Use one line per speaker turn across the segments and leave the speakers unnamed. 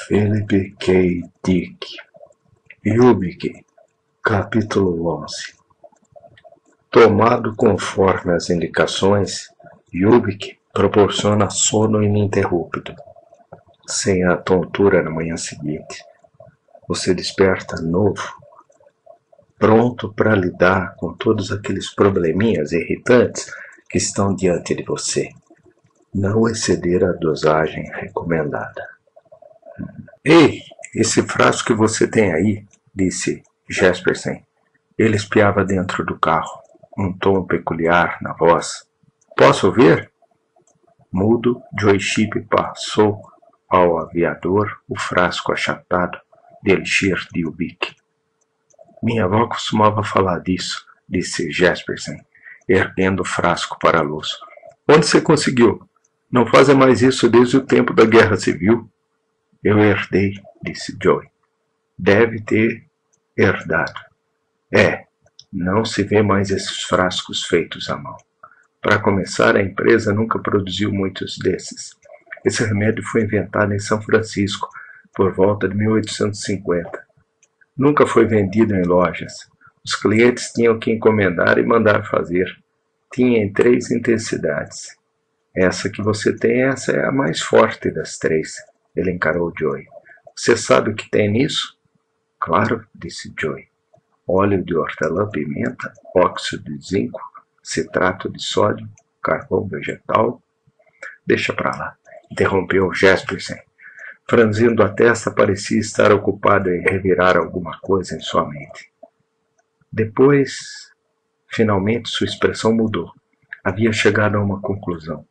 Philip K. Dick, Ubik, capítulo 11. Tomado conforme as indicações, Ubik proporciona sono ininterrupto. Sem a tontura na manhã seguinte, você desperta novo, pronto para lidar com todos aqueles probleminhas irritantes que estão diante de você. Não exceder a dosagem recomendada. Ei, esse frasco que você tem aí, disse Jespersen. Ele espiava dentro do carro, um tom peculiar na voz. Posso ver? Mudo, Joe Chip passou ao aviador o frasco achatado de elixir de Ubik. Minha avó costumava falar disso, disse Jespersen, erguendo o frasco para a luz. Onde você conseguiu? Não fazem mais isso desde o tempo da Guerra Civil. Eu herdei, disse Joey. Deve ter herdado. Não se vê mais esses frascos feitos à mão. Para começar, a empresa nunca produziu muitos desses. Esse remédio foi inventado em São Francisco, por volta de 1850. Nunca foi vendido em lojas. Os clientes tinham que encomendar e mandar fazer. Tinha em 3 intensidades. Essa que você tem, essa é a mais forte das 3. Ele encarou Joey. Você sabe o que tem nisso? Claro, disse Joey. Óleo de hortelã-pimenta, óxido de zinco, citrato de sódio, carvão vegetal. Deixa pra lá, interrompeu Jespersen. Franzindo a testa, parecia estar ocupado em revirar alguma coisa em sua mente. Depois, finalmente, sua expressão mudou. Havia chegado a uma conclusão.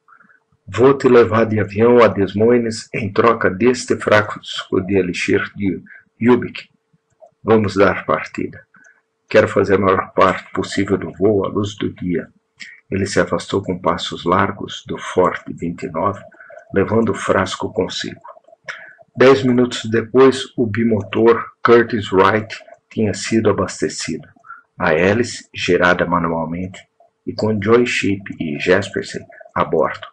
Vou te levar de avião a Des Moines em troca deste frasco de elixir de Ubik. Vamos dar partida. Quero fazer a maior parte possível do voo à luz do dia. Ele se afastou com passos largos do Forte 29, levando o frasco consigo. 10 minutos depois, o bimotor Curtis Wright tinha sido abastecido. A hélice, girada manualmente, e com Joe Chip e Jespersen a bordo.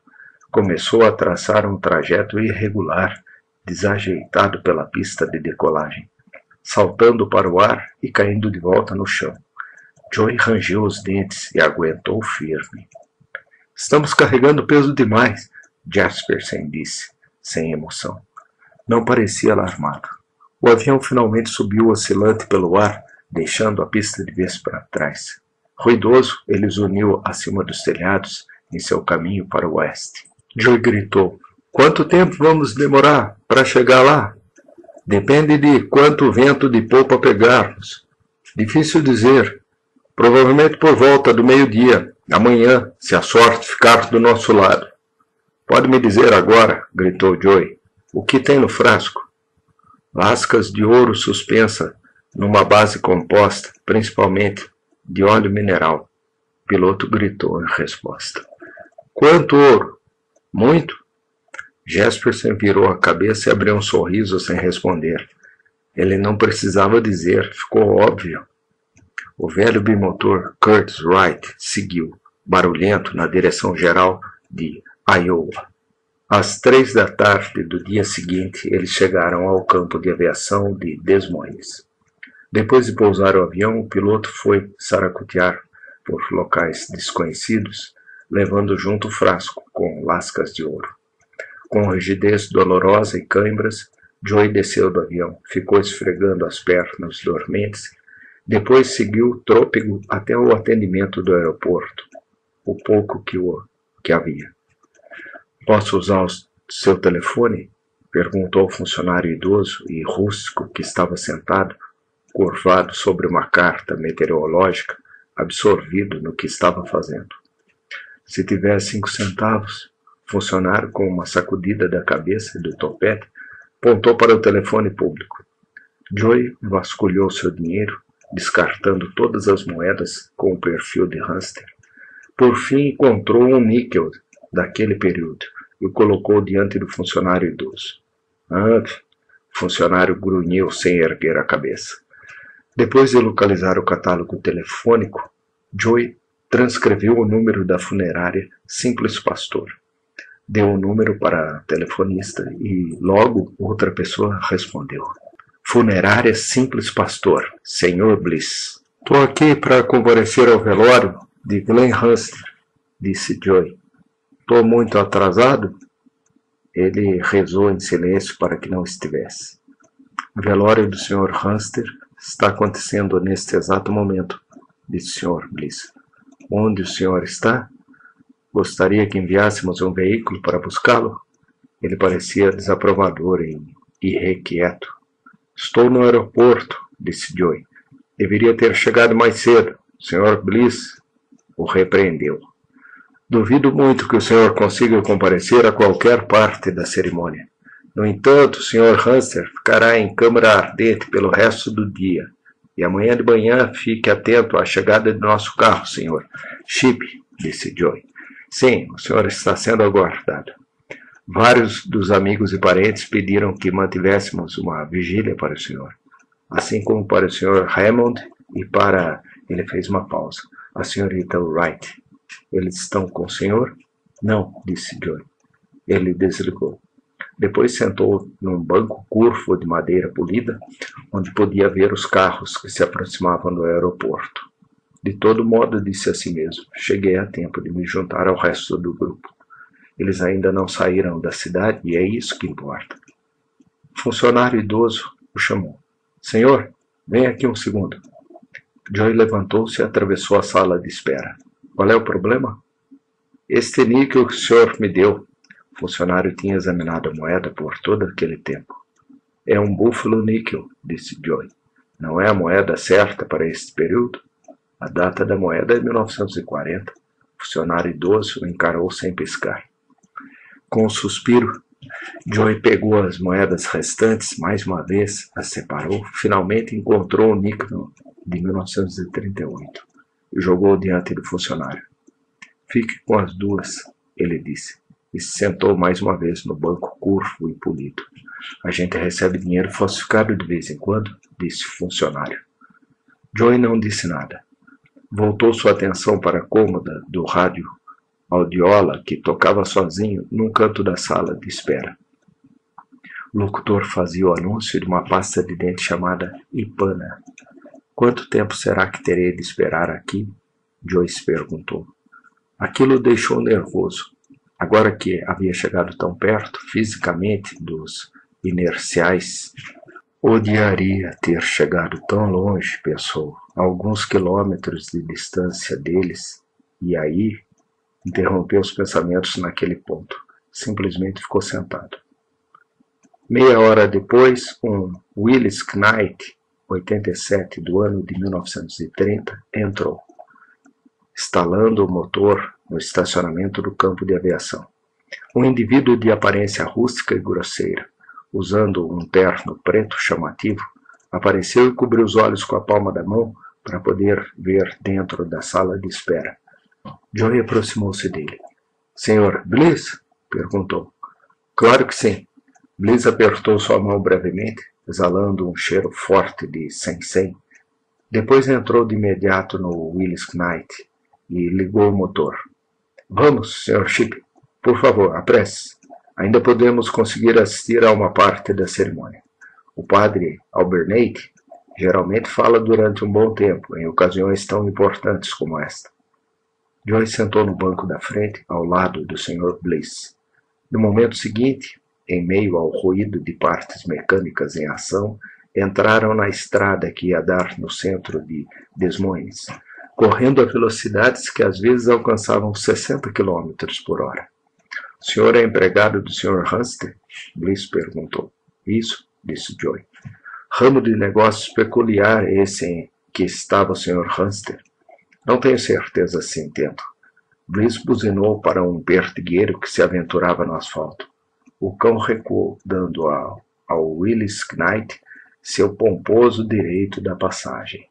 Começou a traçar um trajeto irregular, desajeitado pela pista de decolagem, saltando para o ar e caindo de volta no chão. Joey rangiu os dentes e aguentou firme. Estamos carregando peso demais, Jespersen disse, sem emoção. Não parecia alarmado. O avião finalmente subiu oscilante pelo ar, deixando a pista de vez para trás. Ruidoso, ele zuniu acima dos telhados em seu caminho para o oeste. Joey gritou. Quanto tempo vamos demorar para chegar lá? Depende de quanto vento de popa pegarmos. Difícil dizer. Provavelmente por volta do meio-dia, amanhã, se a sorte ficar do nosso lado. Pode me dizer agora, gritou Joey, o que tem no frasco? Lascas de ouro suspensa numa base composta, principalmente de óleo mineral. O piloto gritou em resposta. Quanto ouro? Muito? Jespersen virou a cabeça e abriu um sorriso sem responder. Ele não precisava dizer, ficou óbvio. O velho bimotor Curtis Wright seguiu, barulhento, na direção geral de Iowa. Às 3 da tarde do dia seguinte, eles chegaram ao campo de aviação de Des Moines. Depois de pousar o avião, o piloto foi saracotear por locais desconhecidos, levando junto o frasco com lascas de ouro. Com rigidez dolorosa e cãibras, Joey desceu do avião, ficou esfregando as pernas dormentes, depois seguiu trôpego até o atendimento do aeroporto, o pouco que havia. Posso usar o seu telefone? Perguntou o funcionário idoso e rústico que estava sentado, curvado sobre uma carta meteorológica, absorvido no que estava fazendo. Se tiver 5 centavos, o funcionário, com uma sacudida da cabeça e do topete, apontou para o telefone público. Joey vasculhou seu dinheiro, descartando todas as moedas com o perfil de hamster. Por fim, encontrou um níquel daquele período e o colocou diante do funcionário idoso. O funcionário grunhiu sem erguer a cabeça. Depois de localizar o catálogo telefônico, Joey transcreveu o número da funerária Simples Pastor. Deu um número para a telefonista e logo outra pessoa respondeu. Funerária Simples Pastor, Sr. Bliss. Estou aqui para comparecer ao velório de Glenn Hunster, disse Joy. Estou muito atrasado? Ele rezou em silêncio para que não estivesse. O velório do Sr. Hunster está acontecendo neste exato momento, disse o Sr. Bliss. Onde o senhor está? Gostaria que enviássemos um veículo para buscá-lo? Ele parecia desaprovador e irrequieto. Estou no aeroporto, disse Joy. Deveria ter chegado mais cedo. O Sr. Bliss o repreendeu. Duvido muito que o senhor consiga comparecer a qualquer parte da cerimônia. No entanto, o Sr. Hunster ficará em câmara ardente pelo resto do dia. E amanhã de manhã fique atento à chegada de nosso carro, senhor. Chip, disse Joy. Sim, o senhor está sendo aguardado. Vários dos amigos e parentes pediram que mantivéssemos uma vigília para o senhor, assim como para o Sr. Hammond e para... Ele fez uma pausa. A senhorita Wright. Eles estão com o senhor? Não, disse Joy. Ele desligou. Depois sentou num banco curvo de madeira polida, onde podia ver os carros que se aproximavam do aeroporto. De todo modo, disse a si mesmo, cheguei a tempo de me juntar ao resto do grupo. Eles ainda não saíram da cidade e é isso que importa. O funcionário idoso o chamou. Senhor, venha aqui um segundo. Joy levantou-se e atravessou a sala de espera. Qual é o problema? Este níquel que o senhor me deu. O funcionário tinha examinado a moeda por todo aquele tempo. É um búfalo níquel, disse Joy. Não é a moeda certa para este período? A data da moeda é 1940. O funcionário idoso o encarou sem piscar. Com um suspiro, Joy pegou as moedas restantes mais uma vez, as separou, finalmente encontrou o níquel de 1938 e jogou diante do funcionário. Fique com as duas, ele disse, e se sentou mais uma vez no banco curvo e polido. A gente recebe dinheiro falsificado de vez em quando, disse o funcionário. Joy não disse nada. Voltou sua atenção para a cômoda do rádio audiola que tocava sozinho num canto da sala de espera. O locutor fazia o anúncio de uma pasta de dente chamada Ipana. Quanto tempo será que terei de esperar aqui? Joyce perguntou. Aquilo o deixou nervoso. Agora que havia chegado tão perto, fisicamente, dos inerciais, odiaria ter chegado tão longe, pensou, a alguns quilômetros de distância deles, e aí interrompeu os pensamentos naquele ponto. Simplesmente ficou sentado. Meia hora depois, um Willis Knight, 87, do ano de 1930, entrou, instalando o motor no estacionamento do campo de aviação. Um indivíduo de aparência rústica e grosseira, usando um terno preto chamativo, apareceu e cobriu os olhos com a palma da mão para poder ver dentro da sala de espera. Joy aproximou-se dele. Senhor Bliss? Perguntou. Claro que sim. Bliss apertou sua mão brevemente, exalando um cheiro forte de sensei. Depois entrou de imediato no Willis Knight e ligou o motor. Vamos, Sr. Chip. Por favor, apresse. Ainda podemos conseguir assistir a uma parte da cerimônia. O padre Albernate geralmente fala durante um bom tempo, em ocasiões tão importantes como esta. Joy sentou no banco da frente, ao lado do Sr. Bliss. No momento seguinte, em meio ao ruído de partes mecânicas em ação, entraram na estrada que ia dar no centro de Des Moines, correndo a velocidades que às vezes alcançavam 60 km por hora. O senhor é empregado do Sr. Hunster? Bliss perguntou. Isso, disse Joy. Ramo de negócios peculiar esse em que estava o Sr. Hunster? Não tenho certeza se entendo. Bliss buzinou para um perdigueiro que se aventurava no asfalto. O cão recuou, dando ao Willis Knight seu pomposo direito da passagem.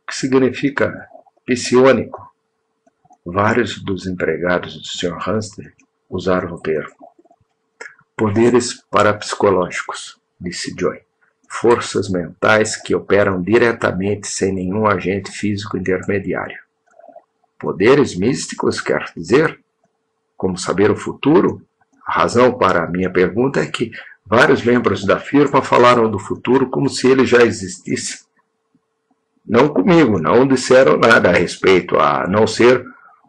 O que significa psionico? Vários dos empregados do Sr. Hunster usaram o termo. Poderes parapsicológicos, disse Joy. Forças mentais que operam diretamente sem nenhum agente físico intermediário. Poderes místicos, quer dizer? Como saber o futuro? A razão para a minha pergunta é que vários membros da firma falaram do futuro como se ele já existisse. Não comigo, não disseram nada a respeito, a não ser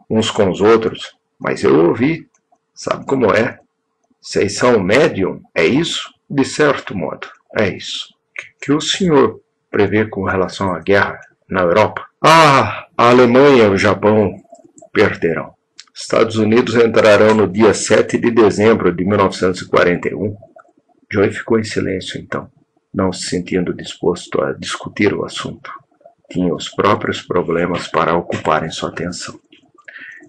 uns com os outros, mas eu ouvi. Sabe como é? Vocês são médium, é isso? De certo modo, é isso. Que o senhor prevê com relação à guerra na Europa? A Alemanha e o Japão perderão. Estados Unidos entrarão no dia 7 de dezembro de 1941. Joey ficou em silêncio, então, não se sentindo disposto a discutir o assunto. Tinha os próprios problemas para ocuparem sua atenção.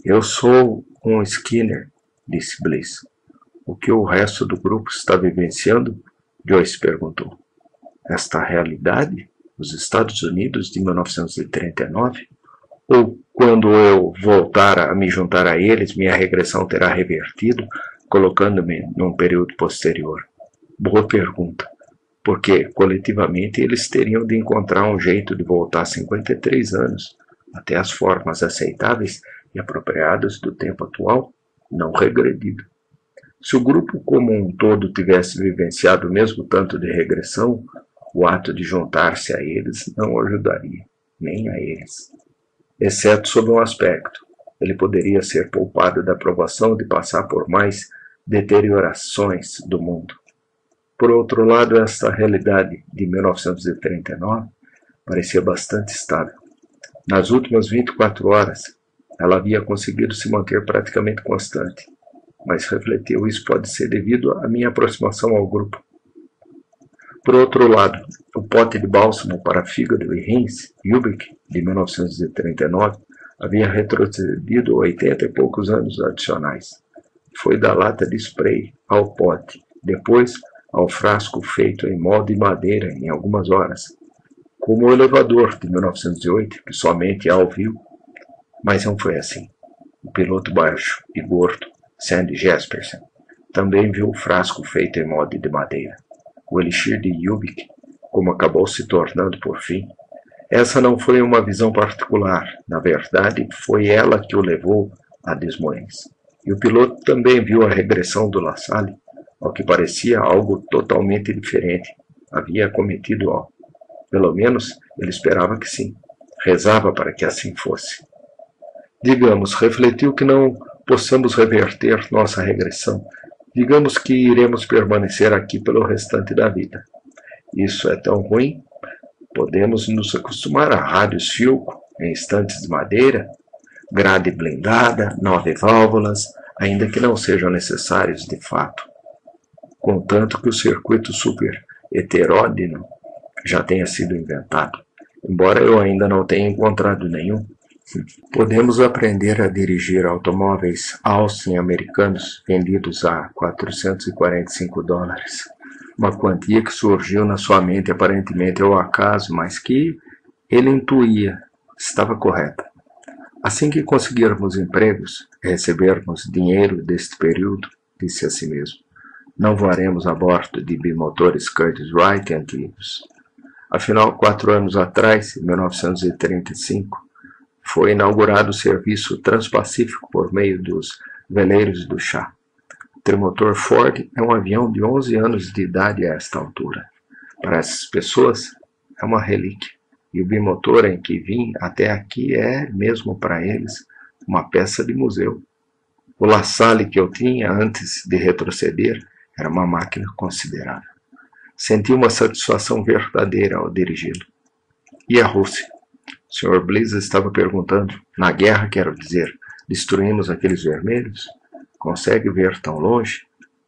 Eu sou um Skinner, disse Bliss. O que o resto do grupo está vivenciando? Joyce perguntou. Esta realidade? Os Estados Unidos de 1939? Ou quando eu voltar a me juntar a eles, minha regressão terá revertido, colocando-me num período posterior? Boa pergunta, porque coletivamente eles teriam de encontrar um jeito de voltar 53 anos, até as formas aceitáveis e apropriadas do tempo atual, não regredido. Se o grupo como um todo tivesse vivenciado o mesmo tanto de regressão, o ato de juntar-se a eles não ajudaria, nem a eles. Exceto sob um aspecto, ele poderia ser poupado da provação de passar por mais deteriorações do mundo. Por outro lado, esta realidade de 1939 parecia bastante estável. Nas últimas 24 horas, ela havia conseguido se manter praticamente constante, mas refletiu, isso pode ser devido à minha aproximação ao grupo. Por outro lado, o pote de bálsamo para fígado e rins, Ubik, de 1939, havia retrocedido 80 e poucos anos adicionais. Foi da lata de spray ao pote, depois ao frasco feito em molde de madeira em algumas horas, como o elevador de 1908, que somente Al viu. Mas não foi assim. O piloto baixo e gordo, Sandy Jesperson, também viu o frasco feito em molde de madeira. O elixir de Ubik, como acabou se tornando por fim. Essa não foi uma visão particular, na verdade, foi ela que o levou a Desmoens. E o piloto também viu a regressão do La Salle, ao que parecia algo totalmente diferente. Havia cometido algo. Pelo menos, ele esperava que sim. Rezava para que assim fosse. Digamos, refletiu que não possamos reverter nossa regressão. Digamos que iremos permanecer aqui pelo restante da vida. Isso é tão ruim? Podemos nos acostumar a rádios Philco, em estantes de madeira, grade blindada, 9 válvulas, ainda que não sejam necessários de fato. Contanto que o circuito super heteródino já tenha sido inventado, embora eu ainda não tenha encontrado nenhum. Podemos aprender a dirigir automóveis Austin americanos vendidos a $445, uma quantia que surgiu na sua mente aparentemente ao acaso, mas que ele intuía estava correta. Assim que conseguirmos empregos e recebermos dinheiro deste período, disse a si mesmo, não voaremos a bordo de bimotores Curtiss-Wright antigos. Afinal, 4 anos atrás, em 1935, foi inaugurado o serviço transpacífico por meio dos veleiros do chá. O trimotor Ford é um avião de 11 anos de idade a esta altura. Para essas pessoas, é uma relíquia. E o bimotor em que vim até aqui é, mesmo para eles, uma peça de museu. O La Salle que eu tinha antes de retroceder era uma máquina considerável. Senti uma satisfação verdadeira ao dirigi-lo. E a Rússia? O Sr. Bliss estava perguntando. Na guerra, quero dizer, destruímos aqueles vermelhos? Consegue ver tão longe?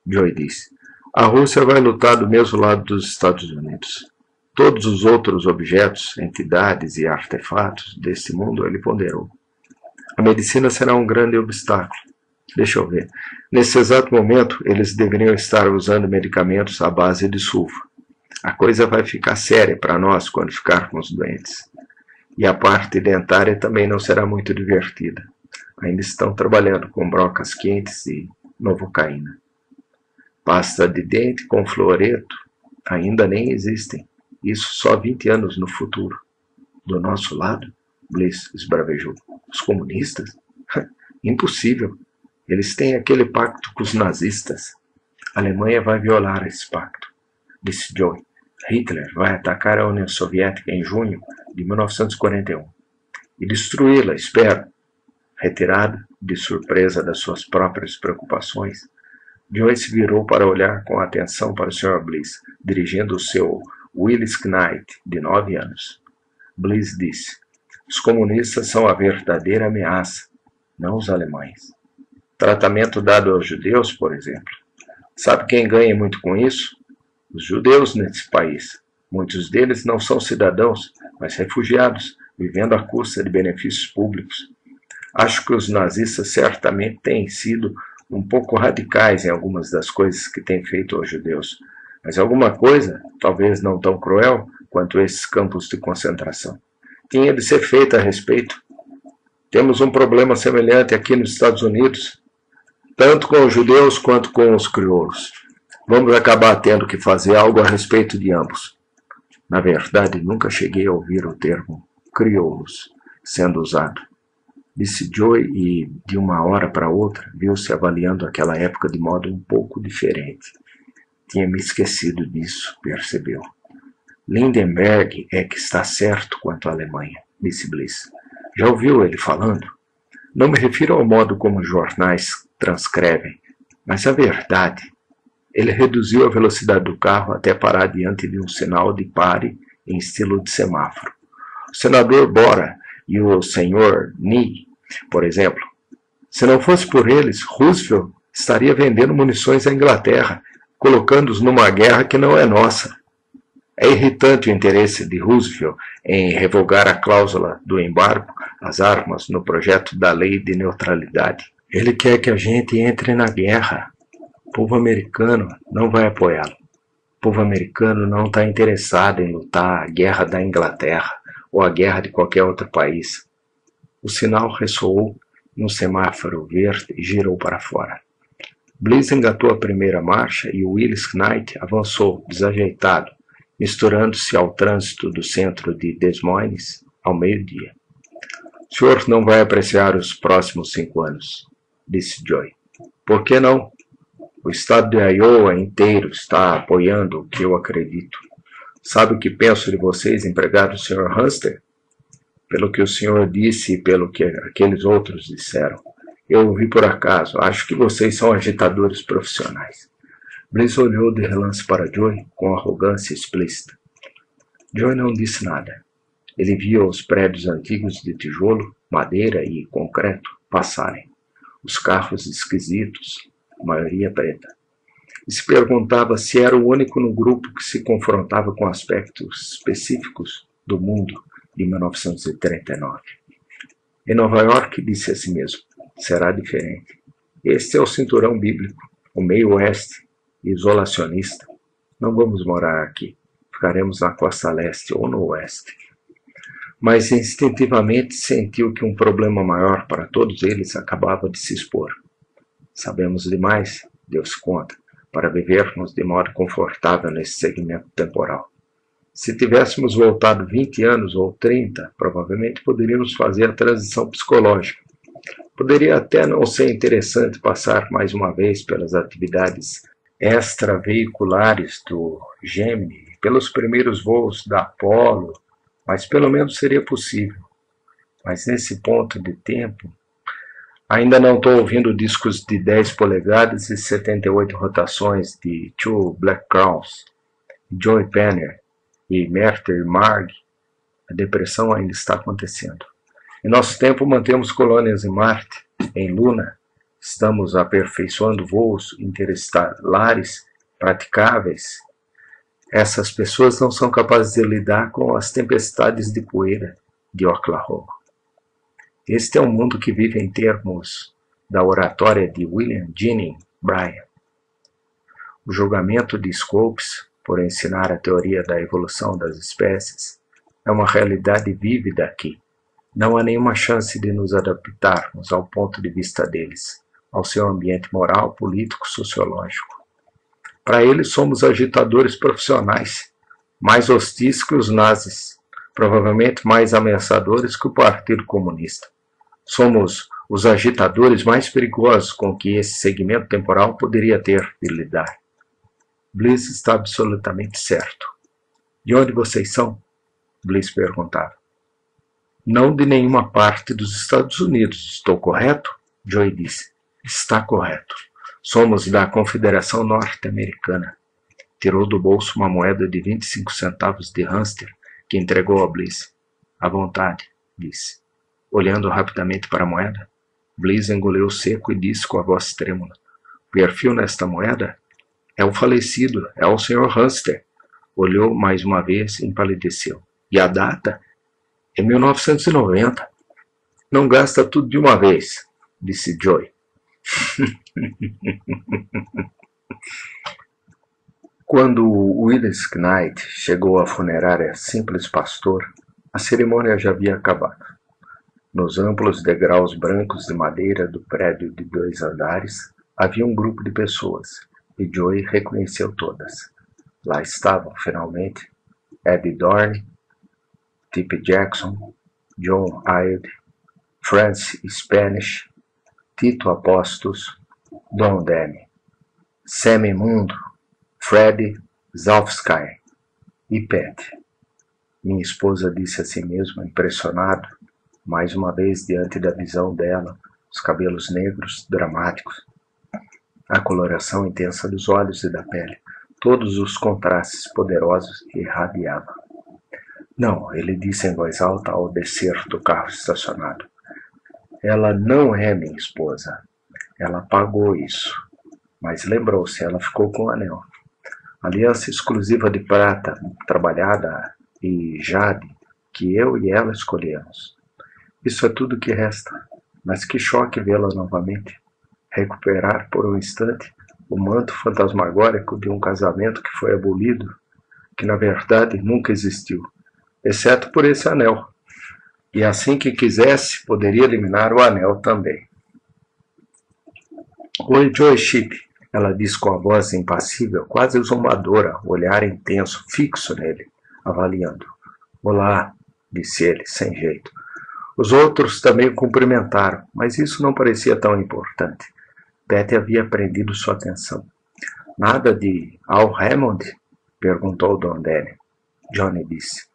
Joy disse. A Rússia vai lutar do mesmo lado dos Estados Unidos. Todos os outros objetos, entidades e artefatos deste mundo, ele ponderou. A medicina será um grande obstáculo. Deixa eu ver. Nesse exato momento, eles deveriam estar usando medicamentos à base de sulfo. A coisa vai ficar séria para nós quando ficarmos doentes. E a parte dentária também não será muito divertida. Ainda estão trabalhando com brocas quentes e novocaína. Pasta de dente com fluoreto ainda nem existem. Isso só 20 anos no futuro. Do nosso lado, Bliss esbravejou. Os comunistas? Impossível. Eles têm aquele pacto com os nazistas. A Alemanha vai violar esse pacto, disse Joey. Hitler vai atacar a União Soviética em junho de 1941 e destruí-la, espero. Retirado de surpresa das suas próprias preocupações, Joey se virou para olhar com atenção para o Sr. Bliss, dirigindo o seu Willis Knight, de 9 anos. Bliss disse: os comunistas são a verdadeira ameaça, não os alemães. Tratamento dado aos judeus, por exemplo. Sabe quem ganha muito com isso? Os judeus nesse país. Muitos deles não são cidadãos, mas refugiados, vivendo à custa de benefícios públicos. Acho que os nazistas certamente têm sido um pouco radicais em algumas das coisas que têm feito aos judeus, mas alguma coisa, talvez não tão cruel quanto esses campos de concentração, tinha de ser feita a respeito. Temos um problema semelhante aqui nos Estados Unidos, tanto com os judeus quanto com os crioulos. Vamos acabar tendo que fazer algo a respeito de ambos. Na verdade, nunca cheguei a ouvir o termo crioulos sendo usado, disse Joey e, de uma hora para outra, viu-se avaliando aquela época de modo um pouco diferente. Tinha me esquecido disso, percebeu. Lindenberg é que está certo quanto à Alemanha, disse Bliss. Já ouviu ele falando? Não me refiro ao modo como os jornais transcrevem, mas à verdade. Ele reduziu a velocidade do carro até parar diante de um sinal de pare em estilo de semáforo. O senador Bora e o senhor Ney, por exemplo. Se não fosse por eles, Roosevelt estaria vendendo munições à Inglaterra, colocando-os numa guerra que não é nossa. É irritante o interesse de Roosevelt em revogar a cláusula do embargo às armas no projeto da lei de neutralidade. Ele quer que a gente entre na guerra. O povo americano não vai apoiá-lo. O povo americano não está interessado em lutar a guerra da Inglaterra ou a guerra de qualquer outro país. O sinal ressoou e um semáforo verde girou para fora. Bliss engatou a primeira marcha e Willis Knight avançou, desajeitado, misturando-se ao trânsito do centro de Des Moines ao meio-dia. O senhor não vai apreciar os próximos 5 anos, disse Joey. Por que não? O estado de Iowa inteiro está apoiando o que eu acredito. Sabe o que penso de vocês, empregados do Sr. Hunster? Pelo que o senhor disse e pelo que aqueles outros disseram. Eu ouvi por acaso. Acho que vocês são agitadores profissionais. Bliss olhou de relance para Joey com arrogância explícita. Joey não disse nada. Ele via os prédios antigos de tijolo, madeira e concreto passarem. Os carros esquisitos, a maioria preta. E se perguntava se era o único no grupo que se confrontava com aspectos específicos do mundo de 1939. Em Nova York, disse a si mesmo, será diferente. Este é o cinturão bíblico, o meio oeste, isolacionista. Não vamos morar aqui. Ficaremos na costa leste ou no oeste. Mas instintivamente sentiu que um problema maior para todos eles acabava de se expor. Sabemos demais, deu-se conta, para vivermos de modo confortável nesse segmento temporal. Se tivéssemos voltado 20 anos ou 30, provavelmente poderíamos fazer a transição psicológica. Poderia até não ser interessante passar mais uma vez pelas atividades extraveiculares do Gemini, pelos primeiros voos da Apollo, mas pelo menos seria possível. Mas nesse ponto de tempo, ainda não estou ouvindo discos de 10 polegadas e 78 rotações de Two Black Crowns, Joey Penner e Merter Marg. A depressão ainda está acontecendo. Em nosso tempo, mantemos colônias em Marte, em Luna. Estamos aperfeiçoando voos interestelares praticáveis. Essas pessoas não são capazes de lidar com as tempestades de poeira de Oklahoma. Este é um mundo que vive em termos da oratória de William Jennings Bryan. O julgamento de Scopes, por ensinar a teoria da evolução das espécies, é uma realidade vívida aqui. Não há nenhuma chance de nos adaptarmos ao ponto de vista deles, ao seu ambiente moral, político, sociológico. Para eles somos agitadores profissionais, mais hostis que os nazis, provavelmente mais ameaçadores que o Partido Comunista. Somos os agitadores mais perigosos com que esse segmento temporal poderia ter de lidar. Bliss está absolutamente certo. De onde vocês são? Bliss perguntava. Não de nenhuma parte dos Estados Unidos, estou correto? Joey disse. Está correto. Somos da Confederação Norte-Americana. Tirou do bolso uma moeda de 25 centavos de hamster que entregou a Bliss. À vontade, disse. Olhando rapidamente para a moeda, Bliss engoliu seco e disse com a voz trêmula. O perfil nesta moeda é o falecido, é o Sr. Hamster. Olhou mais uma vez e empalideceu. E a data? É 1990. Não gasta tudo de uma vez, disse Joey. Quando Willis Knight chegou à funerária Simples Pastor, a cerimônia já havia acabado. Nos amplos degraus brancos de madeira do prédio de 2 andares, havia um grupo de pessoas, e Joey reconheceu todas. Lá estavam, finalmente, Eddie Dorn, Tip Jackson, John Hyde, Francis Spanish, Tito Apostos, Don Danny, Sammy Mundo, Freddy Zalfsky e Pat. Minha esposa disse a si mesma, impressionado, mais uma vez diante da visão dela, os cabelos negros, dramáticos, a coloração intensa dos olhos e da pele, todos os contrastes poderosos irradiavam. Não, ele disse em voz alta ao descer do carro estacionado. Ela não é minha esposa. Ela pagou isso. Mas lembrou-se, ela ficou com o anel. Aliança exclusiva de prata, trabalhada e jade, que eu e ela escolhemos. Isso é tudo que resta. Mas que choque vê-la novamente. Recuperar por um instante o manto fantasmagórico de um casamento que foi abolido, que na verdade nunca existiu, exceto por esse anel. E assim que quisesse, poderia eliminar o anel também. Oi, Joey Shipp, ela disse com a voz impassível, quase zombadora, o olhar intenso, fixo nele, avaliando. Olá, disse ele, sem jeito. Os outros também o cumprimentaram, mas isso não parecia tão importante. Pat havia prendido sua atenção. Nada de Al Hammond? Perguntou Don Danny. Johnny disse.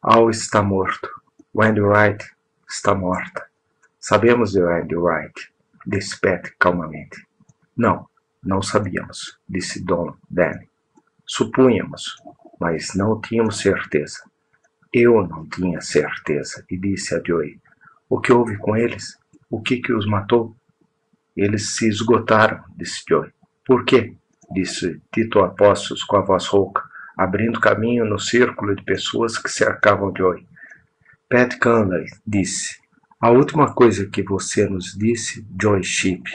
Al está morto. Wendy Wright está morta. Sabemos de Wendy Wright, disse Pat calmamente. Não, não sabíamos, disse Don Danny. Supunhamos, mas não tínhamos certeza. Eu não tinha certeza, e disse a Joey. O que houve com eles? O que os matou? Eles se esgotaram, disse Joey. Por quê? Disse Tito Apostos com a voz rouca, abrindo caminho no círculo de pessoas que cercavam Joey. Pat Conley disse, a última coisa que você nos disse, Joey Shipp,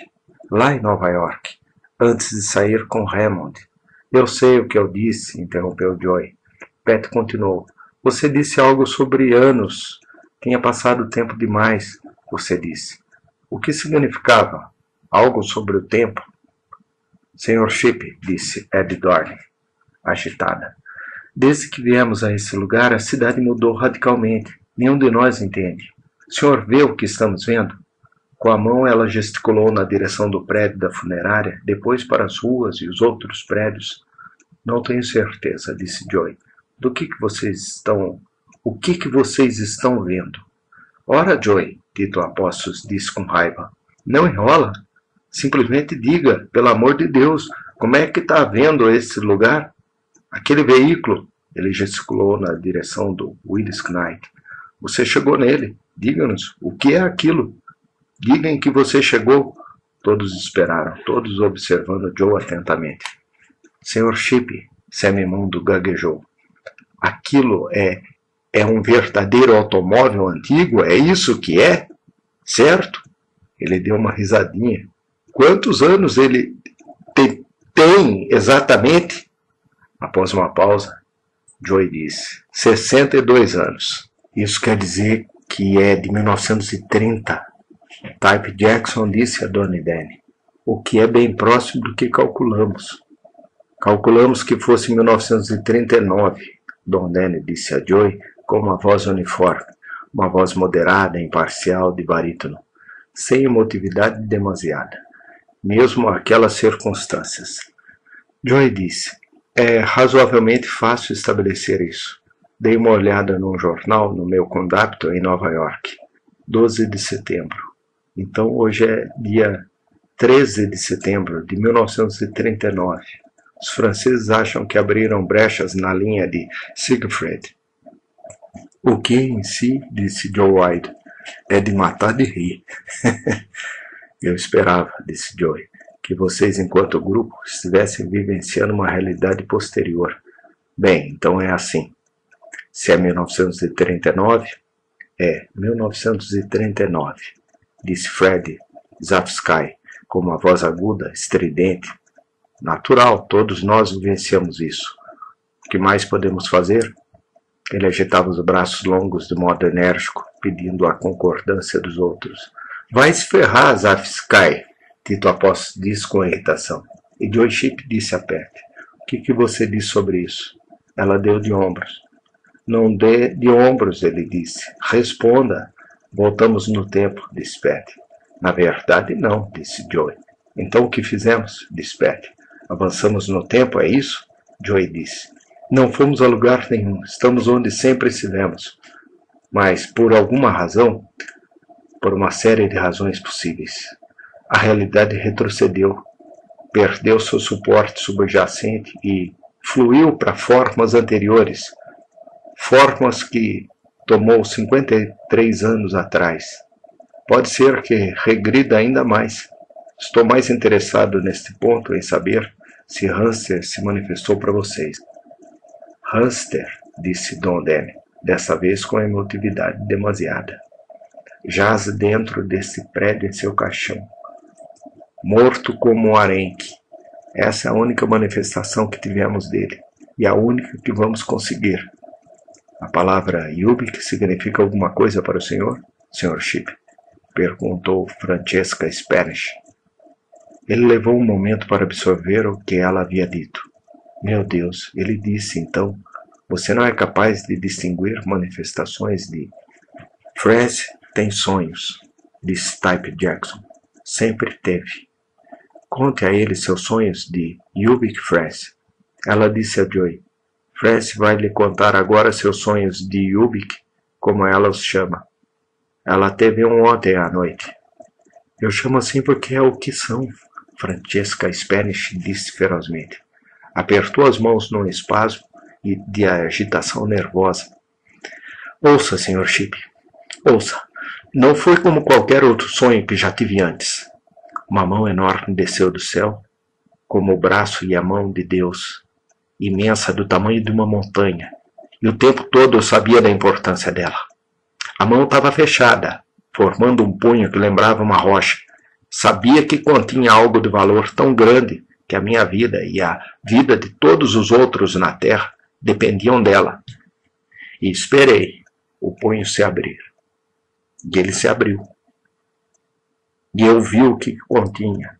lá em Nova York, antes de sair com Hammond. Eu sei o que eu disse, interrompeu Joey. Pat continuou. Você disse algo sobre anos. Tinha passado tempo demais, você disse. O que significava? Algo sobre o tempo? Sr. Shipp, disse Ed Dorn, agitada. Desde que viemos a esse lugar, a cidade mudou radicalmente. Nenhum de nós entende. O senhor vê o que estamos vendo? Com a mão ela gesticulou na direção do prédio da funerária, depois para as ruas e os outros prédios. Não tenho certeza, disse Joey. O que vocês estão vendo? Ora, Joey, Tito Apostos disse com raiva. Não enrola. Simplesmente diga, pelo amor de Deus, como é que está vendo esse lugar? Aquele veículo, ele gesticulou na direção do Willis Knight. Você chegou nele. Diga-nos, o que é aquilo? Diga em que você chegou. Todos esperaram, todos observando Joe atentamente. Sr. Shipp, Sammy Mundo gaguejou. Aquilo é um verdadeiro automóvel antigo? É isso que é? Certo? Ele deu uma risadinha. Quantos anos ele tem exatamente? Após uma pausa, Joey disse, 62 anos. Isso quer dizer que é de 1930. Type Jackson disse a Dona Danny, o que é bem próximo do que calculamos. Calculamos que fosse 1939, Don Danny disse a Joey com uma voz uniforme, uma voz moderada e imparcial de barítono. sem emotividade demasiada, mesmo aquelas circunstâncias. Joy disse: é razoavelmente fácil estabelecer isso. Dei uma olhada num jornal no meu conducto em Nova York, 12 de setembro. Então hoje é dia 13 de setembro de 1939. Os franceses acham que abriram brechas na linha de Siegfried. O que em si, disse Joe White, é de matar de rir. Eu esperava, disse Joey, que vocês, enquanto grupo, estivessem vivenciando uma realidade posterior. Bem, então é assim. Se é 1939, é 1939, disse Fred Zapsky, com uma voz aguda, estridente. Natural, todos nós vivenciamos isso. O que mais podemos fazer? Ele agitava os braços longos de modo enérgico, pedindo a concordância dos outros. Vai se ferrar, Zapsky, Tito Após disse com irritação. E Joy Chip disse a Pat: o que você diz sobre isso? Ela deu de ombros. Não dê de ombros, ele disse. Responda. Voltamos no tempo, disse Pat. Na verdade, não, disse Joy. Então o que fizemos? Disse Pat. Avançamos no tempo, é isso? Joy disse. Não fomos a lugar nenhum, estamos onde sempre estivemos. Mas, por alguma razão, por uma série de razões possíveis, a realidade retrocedeu, perdeu seu suporte subjacente e fluiu para formas anteriores, formas que tomou 53 anos atrás. Pode ser que regrida ainda mais. Estou mais interessado neste ponto em saber se Hamster se manifestou para vocês. Hamster, disse Don Demi, dessa vez com emotividade demasiada. Jaz dentro desse prédio em seu caixão, morto como um arenque. Essa é a única manifestação que tivemos dele, e a única que vamos conseguir. A palavra Yubik significa alguma coisa para o senhor, Sr. Chip? Perguntou Francesca Spanish. Ele levou um momento para absorver o que ela havia dito. Meu Deus, ele disse então, você não é capaz de distinguir manifestações de... Fred tem sonhos, disse Type Jackson. Sempre teve. Conte a ele seus sonhos de Yubik Fred. Ela disse a Joy. Fred vai lhe contar agora seus sonhos de Yubik, como ela os chama. Ela teve um ontem à noite. Eu chamo assim porque é o que são, Francesca Spanish disse ferozmente. Apertou as mãos num espasmo de agitação nervosa. Ouça, Sr. Chip, ouça. Não foi como qualquer outro sonho que já tive antes. Uma mão enorme desceu do céu, como o braço e a mão de Deus, imensa do tamanho de uma montanha, e o tempo todo eu sabia da importância dela. A mão estava fechada, formando um punho que lembrava uma rocha. Sabia que continha algo de valor tão grande que a minha vida e a vida de todos os outros na terra dependiam dela. E esperei o punho se abrir. E ele se abriu. E eu vi o que continha.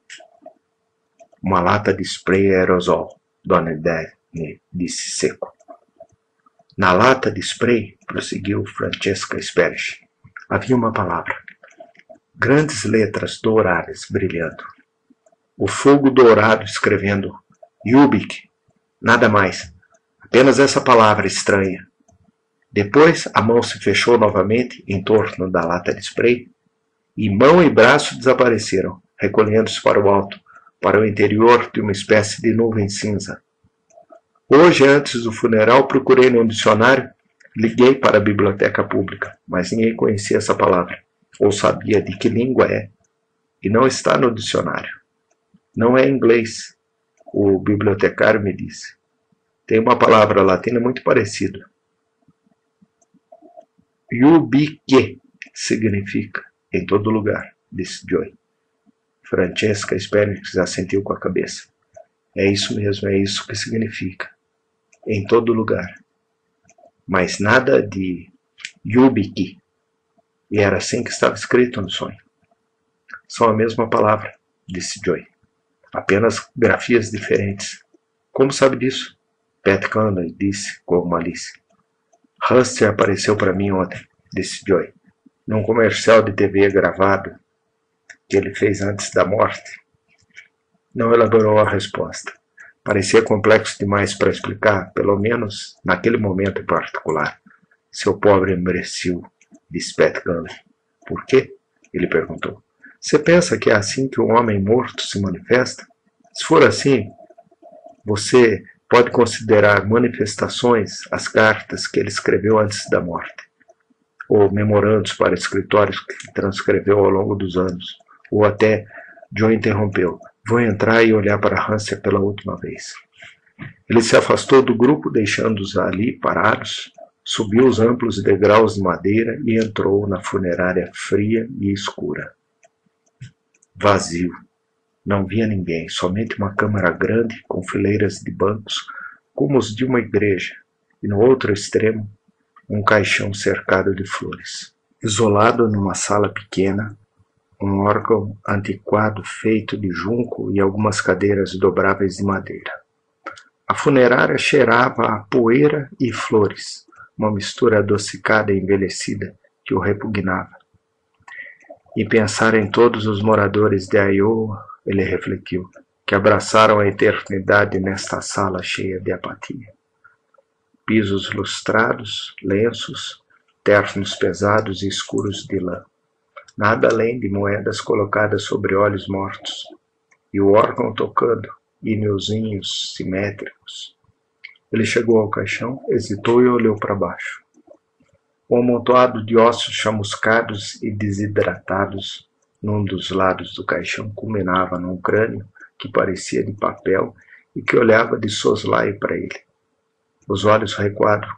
Uma lata de spray aerosol, Dona Daphne disse seco. Na lata de spray, prosseguiu Francesca Spanish, havia uma palavra. Grandes letras douradas brilhando. O fogo dourado escrevendo Yubik, nada mais. Apenas essa palavra estranha. Depois a mão se fechou novamente em torno da lata de spray e mão e braço desapareceram, recolhendo-se para o alto, para o interior de uma espécie de nuvem cinza. Hoje, antes do funeral, procurei no dicionário, liguei para a biblioteca pública, mas ninguém conhecia essa palavra, ou sabia de que língua é, e não está no dicionário. Não é inglês, o bibliotecário me disse. Tem uma palavra latina muito parecida. Yubike significa em todo lugar, disse Joy. Francesca Spanish assentiu com a cabeça. É isso mesmo, é isso que significa. Em todo lugar. Mas nada de Yubiki. E era assim que estava escrito no sonho. São a mesma palavra, disse Joy. Apenas grafias diferentes. Como sabe disso? Pat Conley disse com malícia. Hamster apareceu para mim ontem, disse Joy. Num comercial de TV gravado. que ele fez antes da morte? Não elaborou a resposta. Parecia complexo demais para explicar, pelo menos naquele momento em particular. Seu pobre imbecil, disse Pat Conley. Por quê? Ele perguntou. Você pensa que é assim que um homem morto se manifesta? Se for assim, você pode considerar manifestações as cartas que ele escreveu antes da morte, ou memorandos para escritórios que transcreveu ao longo dos anos, ou até Joe interrompeu. Vou entrar e olhar para Hanser pela última vez. Ele se afastou do grupo, deixando-os ali parados, subiu os amplos degraus de madeira e entrou na funerária fria e escura. Vazio. Não via ninguém, somente uma câmara grande com fileiras de bancos, como os de uma igreja, e no outro extremo, um caixão cercado de flores. Isolado numa sala pequena, um órgão antiquado feito de junco e algumas cadeiras dobráveis de madeira. A funerária cheirava a poeira e flores, uma mistura adocicada e envelhecida que o repugnava. E pensar em todos os moradores de Iowa, ele refletiu, que abraçaram a eternidade nesta sala cheia de apatia. Pisos lustrados, lenços, ternos pesados e escuros de lã. Nada além de moedas colocadas sobre olhos mortos, e o órgão tocando, hinozinhos simétricos. Ele chegou ao caixão, hesitou e olhou para baixo. Um amontoado de ossos chamuscados e desidratados num dos lados do caixão culminava num crânio que parecia de papel e que olhava de soslaio para ele. Os olhos recuados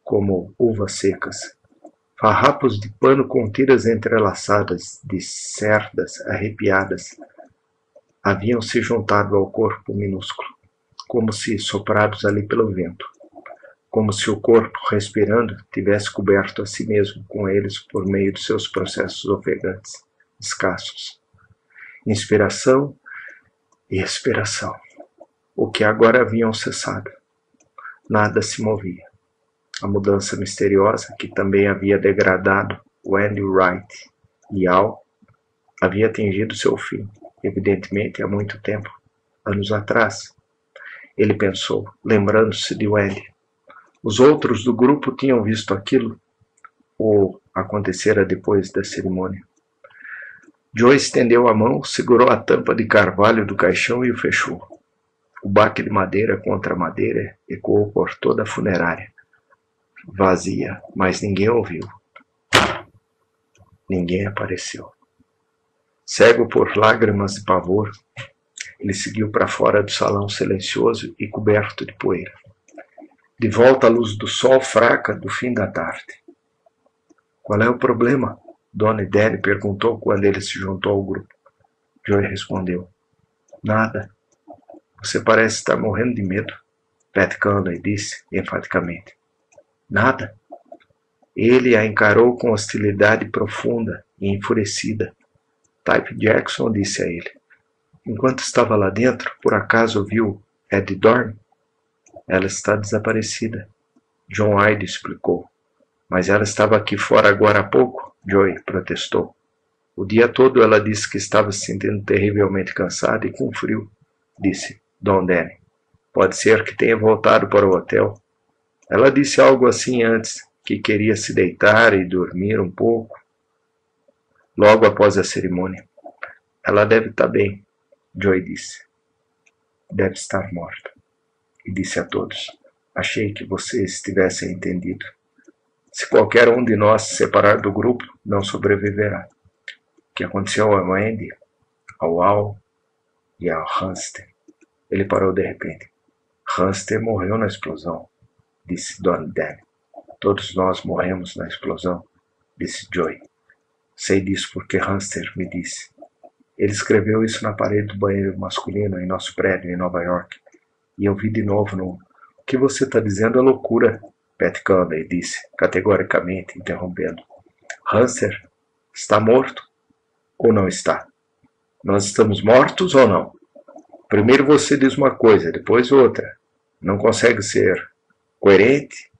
como uvas secas. Farrapos de pano com tiras entrelaçadas de cerdas arrepiadas haviam se juntado ao corpo minúsculo, como se soprados ali pelo vento, como se o corpo, respirando, tivesse coberto a si mesmo com eles por meio de seus processos ofegantes, escassos. Inspiração e expiração, o que agora haviam cessado. Nada se movia. A mudança misteriosa, que também havia degradado Wendy Wright e Al, havia atingido seu fim, evidentemente há muito tempo, anos atrás. Ele pensou, lembrando-se de Wendy. Os outros do grupo tinham visto aquilo, ou acontecera depois da cerimônia. Joe estendeu a mão, segurou a tampa de carvalho do caixão e o fechou. O baque de madeira contra madeira ecoou por toda a funerária. Vazia, mas ninguém ouviu. Ninguém apareceu. Cego por lágrimas de pavor, ele seguiu para fora do salão silencioso e coberto de poeira. De volta à luz do sol fraca do fim da tarde. Qual é o problema? Dona Idele perguntou quando ele se juntou ao grupo. Joe respondeu. Nada. Você parece estar morrendo de medo, Pat Conley disse enfaticamente. Nada. Ele a encarou com hostilidade profunda e enfurecida. Type Jackson disse a ele. Enquanto estava lá dentro, por acaso viu Ed Dorn? Ela está desaparecida. John Hyde explicou. Mas ela estava aqui fora agora há pouco, Joey protestou. O dia todo ela disse que estava se sentindo terrivelmente cansada e com frio, disse Don Danny. Pode ser que tenha voltado para o hotel. Ela disse algo assim antes, que queria se deitar e dormir um pouco. Logo após a cerimônia. Ela deve estar bem, Joey disse. Deve estar morta. E disse a todos. Achei que vocês tivessem entendido. Se qualquer um de nós se separar do grupo, não sobreviverá. O que aconteceu a Wendy, ao Al e ao Hanster? Ele parou de repente. Hanster morreu na explosão, disse Don Dan. Todos nós morremos na explosão, disse Joey. Sei disso porque Hanster me disse. Ele escreveu isso na parede do banheiro masculino em nosso prédio em Nova York. E eu vi de novo no... O que você está dizendo é loucura, Pat Conley disse, categoricamente, interrompendo. Hanser está morto ou não está? Nós estamos mortos ou não? Primeiro você diz uma coisa, depois outra. Não consegue ser coerente?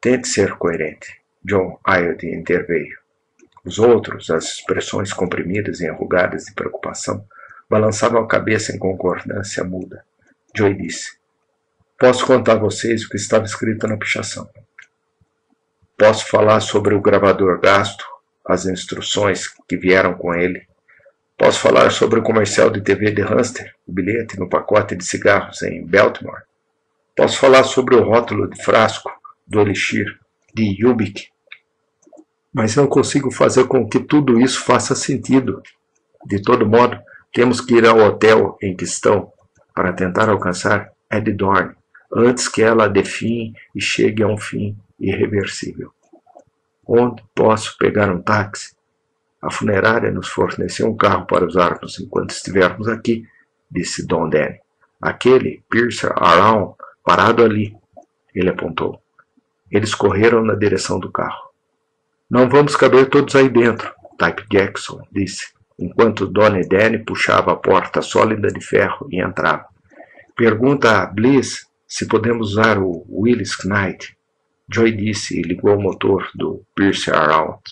Tente ser coerente. John Hyde interveio. Os outros, as expressões comprimidas e enrugadas de preocupação, balançavam a cabeça em concordância muda. Joey disse: posso contar a vocês o que estava escrito na pichação. Posso falar sobre o gravador gasto, as instruções que vieram com ele. Posso falar sobre o comercial de TV de Hamster, o bilhete no pacote de cigarros em Baltimore. Posso falar sobre o rótulo de frasco do elixir de Ubik. Mas não consigo fazer com que tudo isso faça sentido. De todo modo, temos que ir ao hotel em questão para tentar alcançar Ed Dorn, antes que ela define e chegue a um fim irreversível. Onde posso pegar um táxi? A funerária nos forneceu um carro para usarmos enquanto estivermos aqui, disse Don Danny. Aquele Pierce Arrow parado ali, ele apontou. Eles correram na direção do carro. Não vamos caber todos aí dentro, Type Jackson disse, enquanto Don Danny puxava a porta sólida de ferro e entrava. Pergunta a Bliss se podemos usar o Willis Knight. Joey disse e ligou o motor do Pierce Arrow.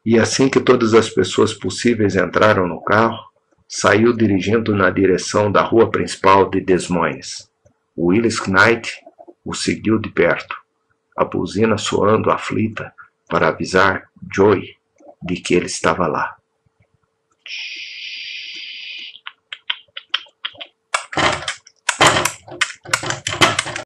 E assim que todas as pessoas possíveis entraram no carro, saiu dirigindo na direção da rua principal de Des Moines. Willis Knight o seguiu de perto, a buzina soando aflita para avisar Joey de que ele estava lá.